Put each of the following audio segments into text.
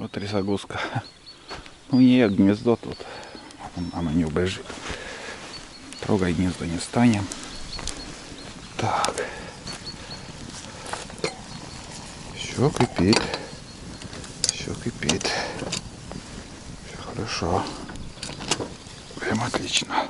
Вот трясогузка. У нее гнездо тут. Она не убежит. Трогай гнездо не станем. Так. Все кипит. Все кипит. Все хорошо. Прям отлично.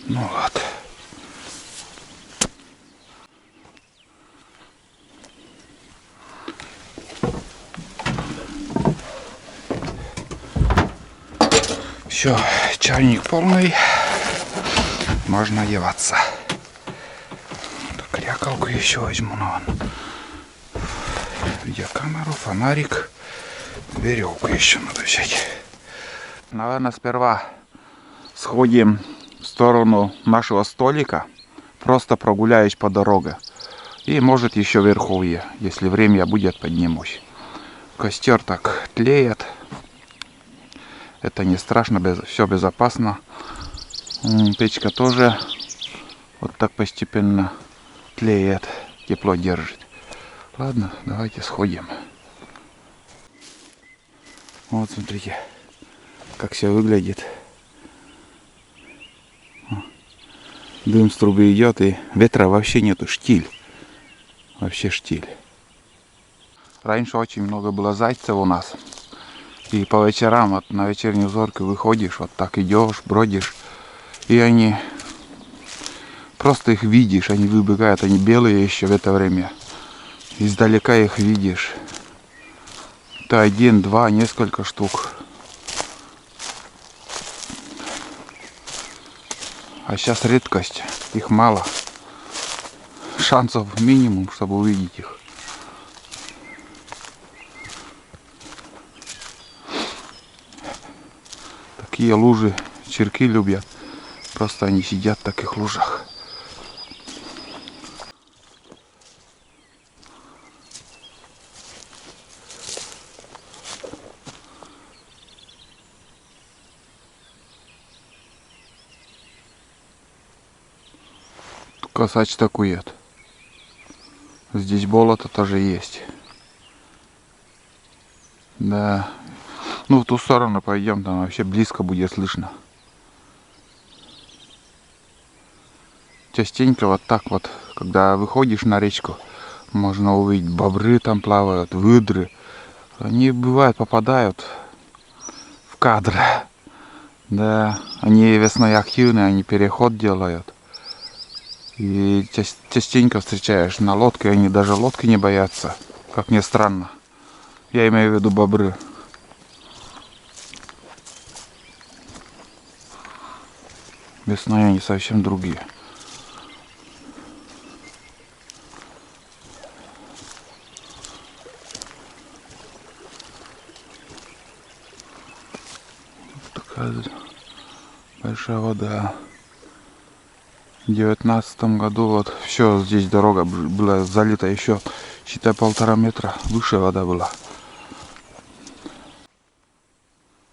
Ну вот. Все, чайник полный. Можно одеваться. Так, крякалку еще возьму. Видеокамеру, фонарик. Веревку еще надо взять. Наверное, сперва сходим в сторону нашего столика. Просто прогуляюсь по дороге. И может еще вверху, если время будет, поднимусь. Костер так тлеет. Это не страшно, все безопасно. Печка тоже вот так постепенно тлеет, тепло держит. Ладно, давайте сходим. Вот смотрите, как все выглядит. Дым с трубы идет, и ветра вообще нету, штиль. Вообще штиль. Раньше очень много было зайцев у нас. И по вечерам, вот на вечернюю зорку выходишь, вот так идешь, бродишь. И они, просто их видишь, они выбегают, они белые еще в это время. Издалека их видишь. Это один, два, несколько штук. А сейчас редкость, их мало. Шансов минимум, чтобы увидеть их. Такие лужи черки любят. Просто они сидят в таких лужах. Косач такует. Здесь болото тоже есть. Да. Ну, в ту сторону пойдем, там вообще близко будет слышно. Частенько вот так вот, когда выходишь на речку, можно увидеть, бобры там плавают, выдры. Они бывают попадают в кадр. Да, они весной активные, они переход делают. И частенько встречаешь на лодке, они даже лодки не боятся, как ни странно. Я имею в виду бобры. Весной они совсем другие. Такая большая вода. В 2019 году вот все, здесь дорога была залита еще, считай, 1,5 метра выше вода была.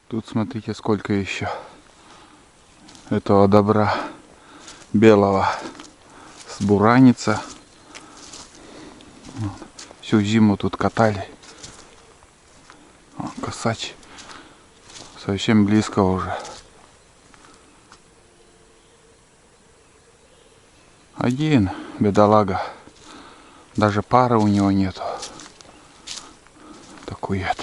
Тут смотрите, сколько еще этого добра белого сбуранится. Всю зиму тут катали. Косач совсем близко уже. Один бедолага. Даже пары у него нету. кует.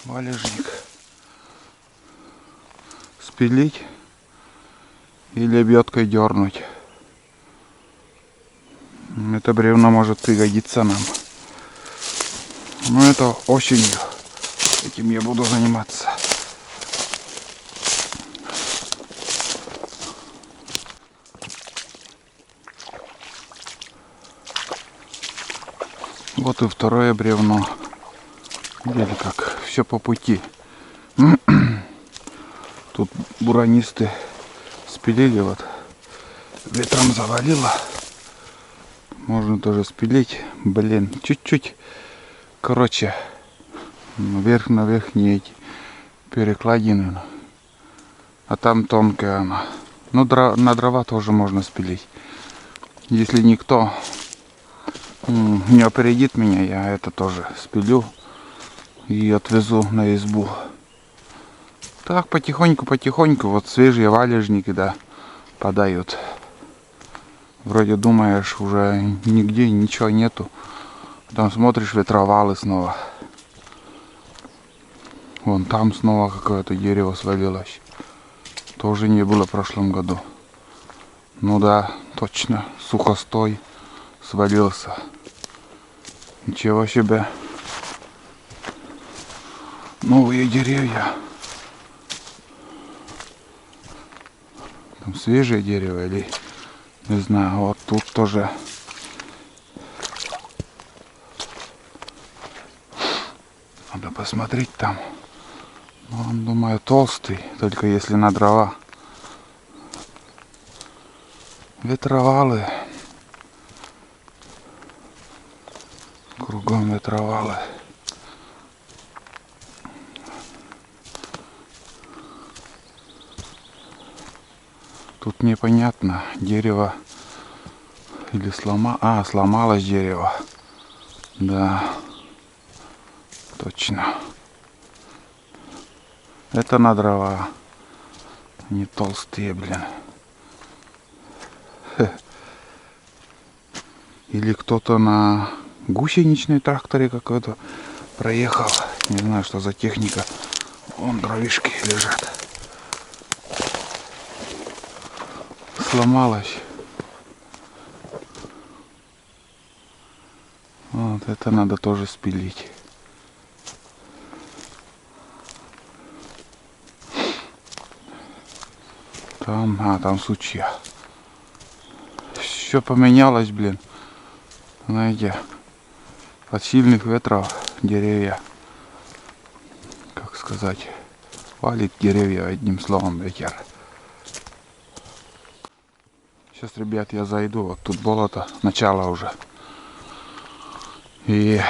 Валежник. Спилить и лебедкой дернуть. Это бревно может пригодиться нам. Но это осенью. Этим я буду заниматься. Вот и второе бревно. Видели, как все по пути. Тут буранисты спилили, вот ветром завалило. Можно тоже спилить. Блин, чуть-чуть. Короче, вверх на верхние эти перекладины. А там тонкая она. Ну, на дрова тоже можно спилить. Если никто не опередит меня, я это тоже спилю и отвезу на избу. Так, потихоньку, вот свежие валежники, да, подают. Вроде думаешь, уже нигде ничего нету. Там смотришь, ветровалы снова. Вон там снова какое-то дерево свалилось. Тоже не было в прошлом году. Ну да, точно, сухостой свалился. Ничего себе. Новые деревья. Там свежее дерево или не знаю. Вот тут тоже. Надо посмотреть там. Ну, он, думаю, толстый, только если на дрова. Ветровалы. Кругом ветровалы. Тут непонятно, дерево или сломалось дерево. Да, точно. Это на дрова. Они толстые, блин. Или кто-то на гусеничной тракторе какой-то проехал. Не знаю, что за техника. Вон дровишки лежат. Сломалась. Вот это надо тоже спилить. Там сучья. Все поменялось, блин. Знаете, от сильных ветров деревья, как сказать, валит деревья, одним словом, ветер. Сейчас, ребят, я зайду. Вот тут болото, начало уже. И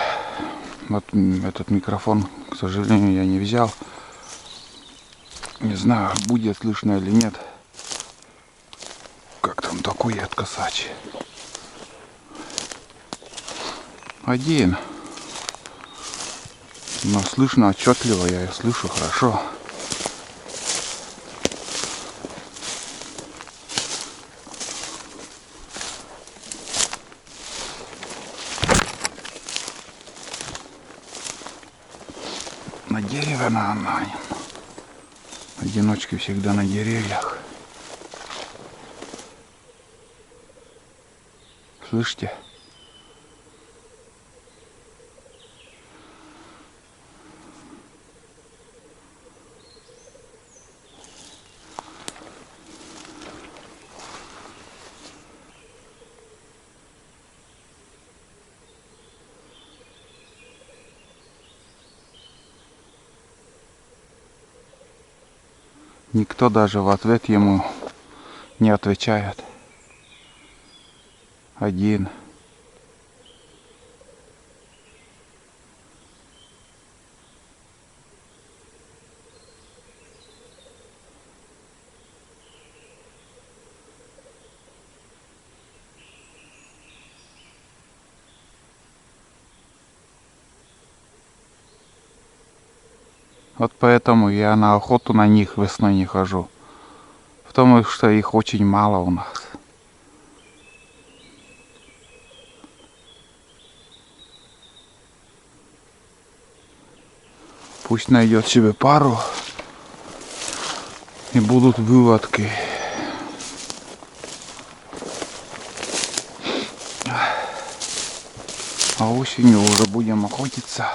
вот этот микрофон, к сожалению, я не взял. Не знаю, будет слышно или нет. Как там такое косач. Один. Но слышно отчетливо, я их слышу хорошо. На дереве на одиночки всегда на деревьях. Слышите? Никто даже в ответ ему не отвечает. Один. Вот поэтому я на охоту на них весной не хожу. Потому что их очень мало у нас. Пусть найдет себе пару. И будут выводки. А осенью уже будем охотиться.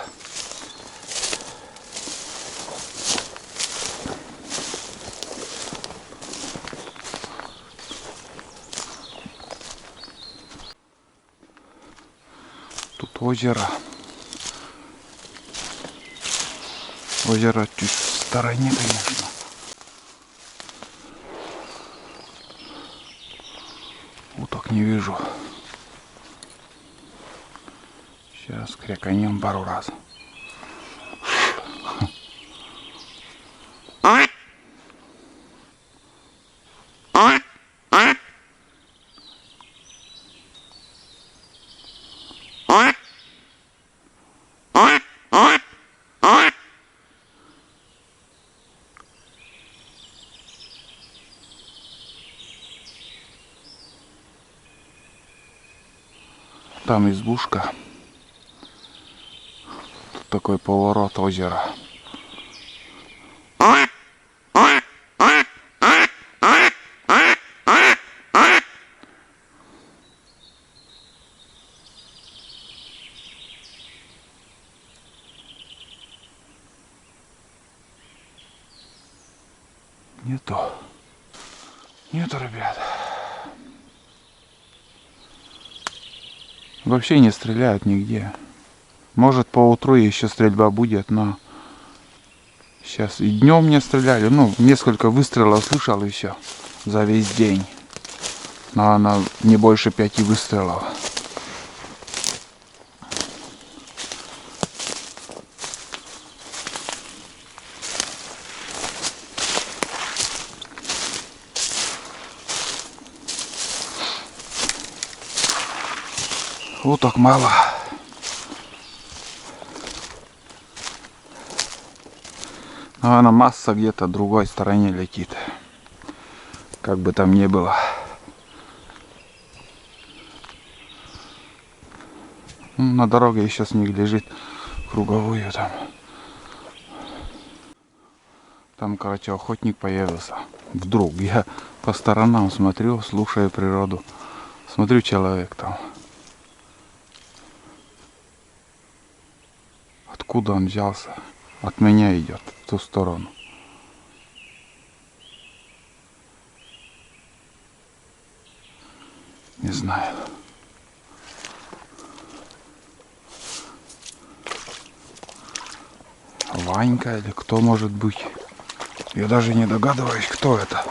Тут озеро. Озеро чуть в стороне, конечно. Уток не вижу. Сейчас кряканем пару раз. Там избушка. Тут такой поворот озера. Нету, ребят. Вообще не стреляют нигде. Может, поутру еще стрельба будет, но сейчас и днем не стреляли. Ну, несколько выстрелов слышал и все за весь день. Но она не больше 5 выстрелов. Уток мало. Но она масса где-то в другой стороне летит. Как бы там ни было. На дороге еще снег лежит. Круговую там. Там, короче, охотник появился. Вдруг я по сторонам смотрю, слушаю природу. Смотрю, человек там. Откуда он взялся? От меня идет, в ту сторону. Не знаю. Ванька или кто может быть? Я даже не догадываюсь, кто это.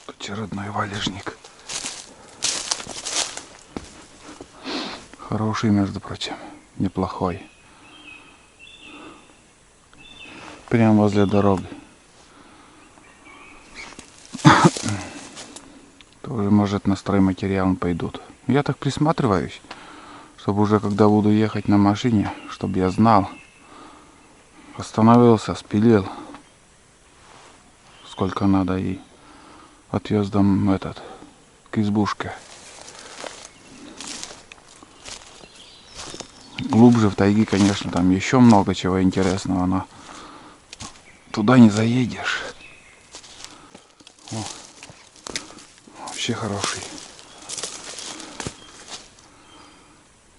Очередной валежник. Хороший, между прочим. Неплохой. Прямо возле дороги. Тоже, может, на стройматериал пойдут. Я так присматриваюсь, чтобы уже когда буду ехать на машине, чтобы я знал. Остановился, спилил. Сколько надо и отвез дом к избушке. Глубже в тайге, конечно, там еще много чего интересного, но туда не заедешь. О, вообще хороший.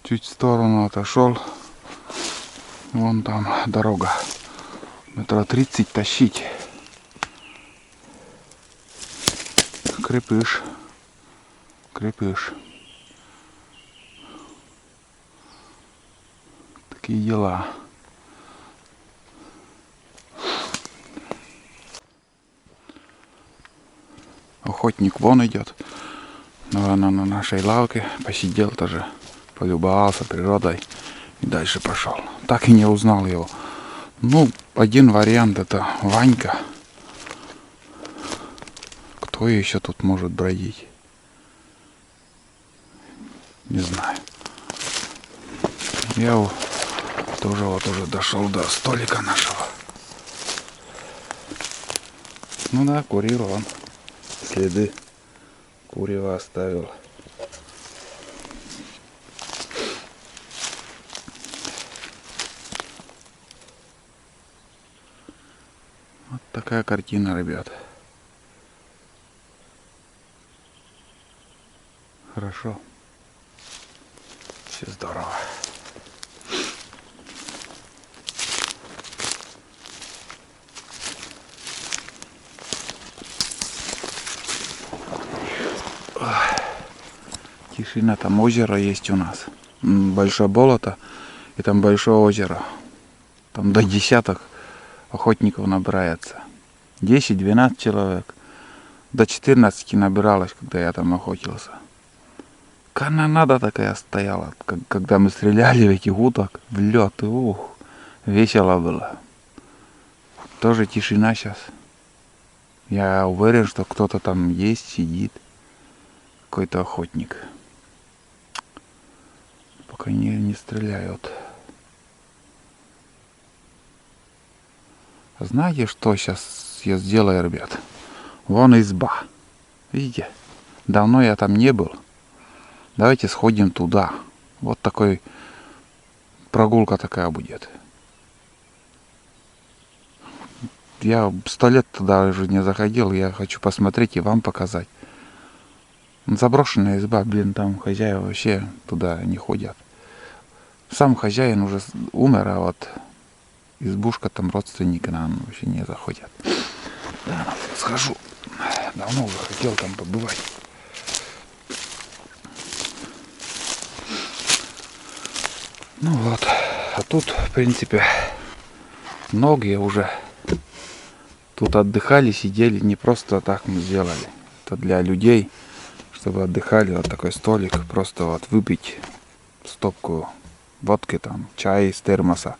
Чуть в сторону отошел. Вон там дорога. Метра 30 тащить. Крепыш. Крепыш. Такие дела. Охотник вон идет. Наверное, на нашей лавке посидел тоже, полюбовался природой и дальше пошел. Так и не узнал его. Ну, один вариант — это Ванька. Кто еще тут может бродить? Не знаю. Я Тоже вот уже дошел до столика нашего. Ну да, курил он. Следы курева оставил. Вот такая картина, ребят. Хорошо. Все здорово. Тишина, там озеро есть у нас. Большое болото. И там большое озеро. Там до десяток охотников набирается. 10-12 человек. До 14 набиралось, когда я там охотился. Канонада такая стояла, когда мы стреляли в этих уток, в лед, и ух, весело было. Тоже тишина сейчас. Я уверен, что кто-то там есть, сидит. Какой-то охотник. Пока не стреляют. Знаете, что сейчас я сделаю, ребят? Вон изба. Видите? Давно я там не был. Давайте сходим туда. Вот такой прогулка такая будет. Я 100 лет туда уже не заходил. Я хочу посмотреть и вам показать. Заброшенная изба, блин, там хозяева вообще туда не ходят. Сам хозяин уже умер, а вот избушка там родственники нам вообще не заходят. Да, схожу. Давно уже хотел там побывать. Ну вот, а тут, в принципе, многие уже тут отдыхали, сидели, не просто так мы сделали. Это для людей, чтобы отдыхали, вот такой столик, просто вот выпить стопку водки, там, чай из термоса,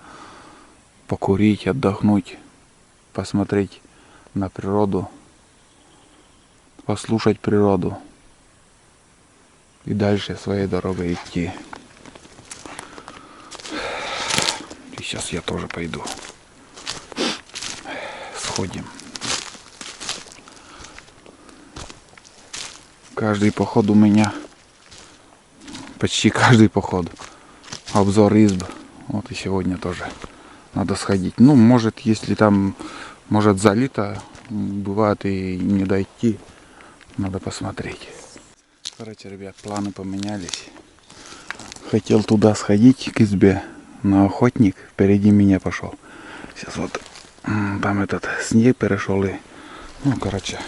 покурить, отдохнуть, посмотреть на природу, послушать природу и дальше своей дорогой идти. И сейчас я тоже пойду. Сходим. Каждый поход у меня, почти каждый поход, обзор изб. Вот и сегодня тоже надо сходить. Ну, может, если там, может, залито, бывает и не дойти. Надо посмотреть. Короче, ребят, планы поменялись. Хотел туда сходить, к избе, но охотник впереди меня пошел. Сейчас вот там этот снег перешел и, ну, короче,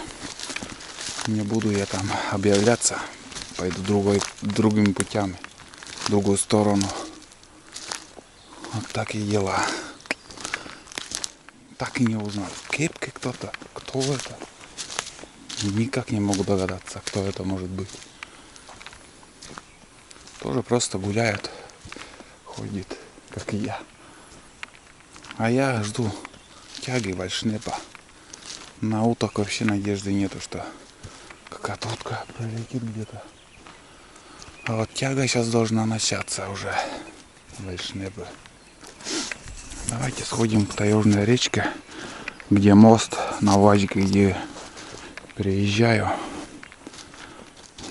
не буду я там объявляться. Пойду другими путями, в другую сторону. Вот так и дела. Так и не узнал. Кепки кто-то. Кто это? Никак не могу догадаться, кто это может быть. Тоже просто гуляет, ходит, как и я. А я жду тяги вальшнепа. На уток вообще надежды нету, что какая-то утка пролетит где-то. А вот тяга сейчас должна начаться уже. Вальшнепы. Давайте сходим к таежной речке, где мост на УАЗике, где приезжаю.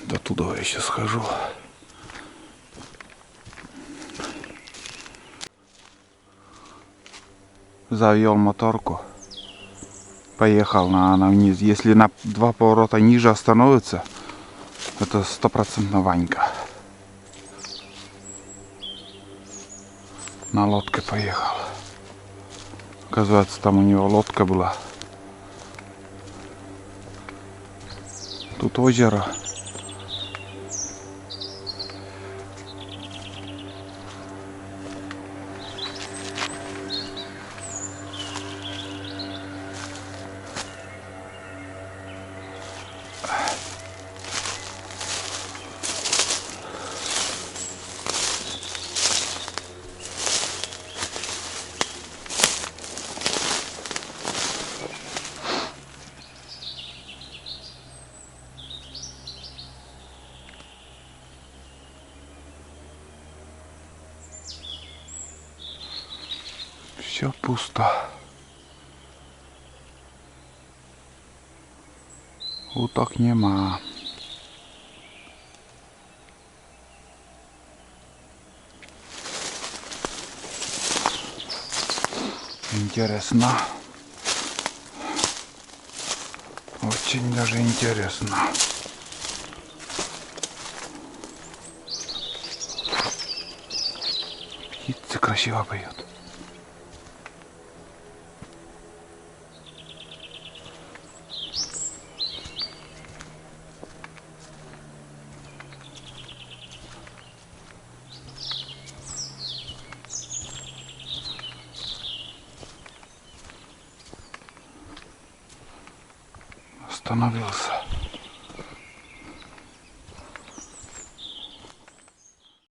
До туда я сейчас схожу. Завел моторку. Поехал на вниз. Если на 2 поворота ниже остановится, это 100% Ванька. На лодке поехал. Оказывается, там у него лодка была. Тут озеро. Все пусто. Уток нема. Интересно. Очень даже интересно. Птицы красиво поют. Остановился.